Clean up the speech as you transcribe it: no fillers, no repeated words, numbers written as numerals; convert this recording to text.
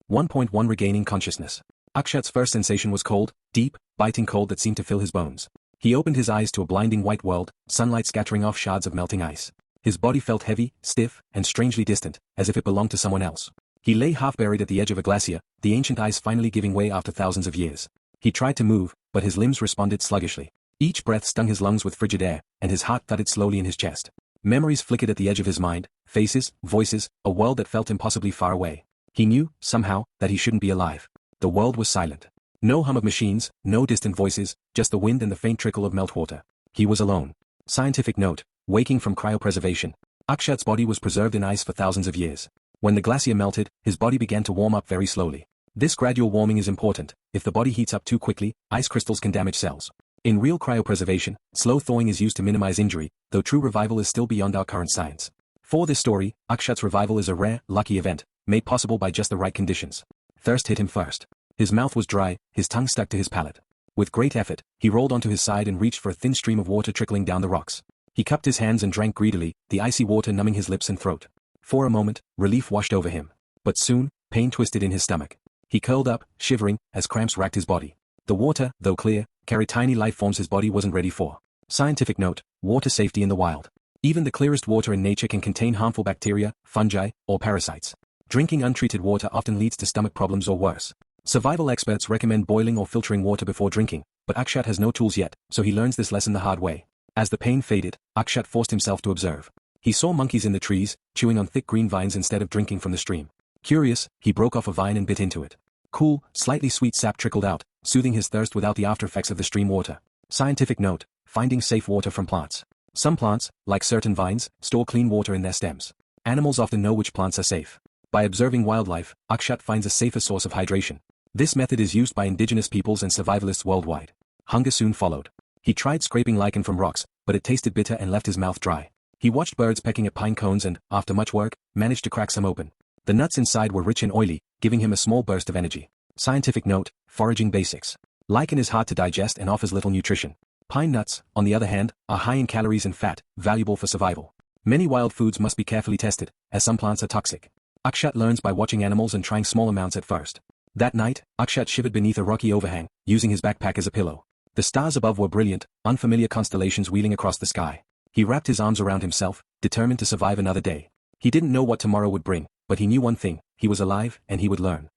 1.1 Regaining consciousness. Akshat's first sensation was cold, deep, biting cold that seemed to fill his bones. He opened his eyes to a blinding white world, sunlight scattering off shards of melting ice. His body felt heavy, stiff, and strangely distant, as if it belonged to someone else. He lay half-buried at the edge of a glacier, the ancient ice finally giving way after thousands of years. He tried to move, but his limbs responded sluggishly. Each breath stung his lungs with frigid air, and his heart thudded slowly in his chest. Memories flickered at the edge of his mind, faces, voices, a world that felt impossibly far away. He knew, somehow, that he shouldn't be alive. The world was silent. No hum of machines, no distant voices, just the wind and the faint trickle of meltwater. He was alone. Scientific note: waking from cryopreservation. Akshat's body was preserved in ice for thousands of years. When the glacier melted, his body began to warm up very slowly. This gradual warming is important. If the body heats up too quickly, ice crystals can damage cells. In real cryopreservation, slow thawing is used to minimize injury, though true revival is still beyond our current science. For this story, Akshat's revival is a rare, lucky event, made possible by just the right conditions. Thirst hit him first. His mouth was dry, his tongue stuck to his palate. With great effort, he rolled onto his side and reached for a thin stream of water trickling down the rocks. He cupped his hands and drank greedily, the icy water numbing his lips and throat. For a moment, relief washed over him. But soon, pain twisted in his stomach. He curled up, shivering, as cramps racked his body. The water, though clear, carried tiny life forms his body wasn't ready for. Scientific note: water safety in the wild. Even the clearest water in nature can contain harmful bacteria, fungi, or parasites. Drinking untreated water often leads to stomach problems or worse. Survival experts recommend boiling or filtering water before drinking, but Akshat has no tools yet, so he learns this lesson the hard way. As the pain faded, Akshat forced himself to observe. He saw monkeys in the trees, chewing on thick green vines instead of drinking from the stream. Curious, he broke off a vine and bit into it. Cool, slightly sweet sap trickled out, soothing his thirst without the aftereffects of the stream water. Scientific note: finding safe water from plants. Some plants, like certain vines, store clean water in their stems. Animals often know which plants are safe. By observing wildlife, Akshat finds a safer source of hydration. This method is used by indigenous peoples and survivalists worldwide. Hunger soon followed. He tried scraping lichen from rocks, but it tasted bitter and left his mouth dry. He watched birds pecking at pine cones and, after much work, managed to crack some open. The nuts inside were rich and oily, giving him a small burst of energy. Scientific note: foraging basics. Lichen is hard to digest and offers little nutrition. Pine nuts, on the other hand, are high in calories and fat, valuable for survival. Many wild foods must be carefully tested, as some plants are toxic. Akshat learns by watching animals and trying small amounts at first. That night, Akshat shivered beneath a rocky overhang, using his backpack as a pillow. The stars above were brilliant, unfamiliar constellations wheeling across the sky. He wrapped his arms around himself, determined to survive another day. He didn't know what tomorrow would bring, but he knew one thing: he was alive, and he would learn.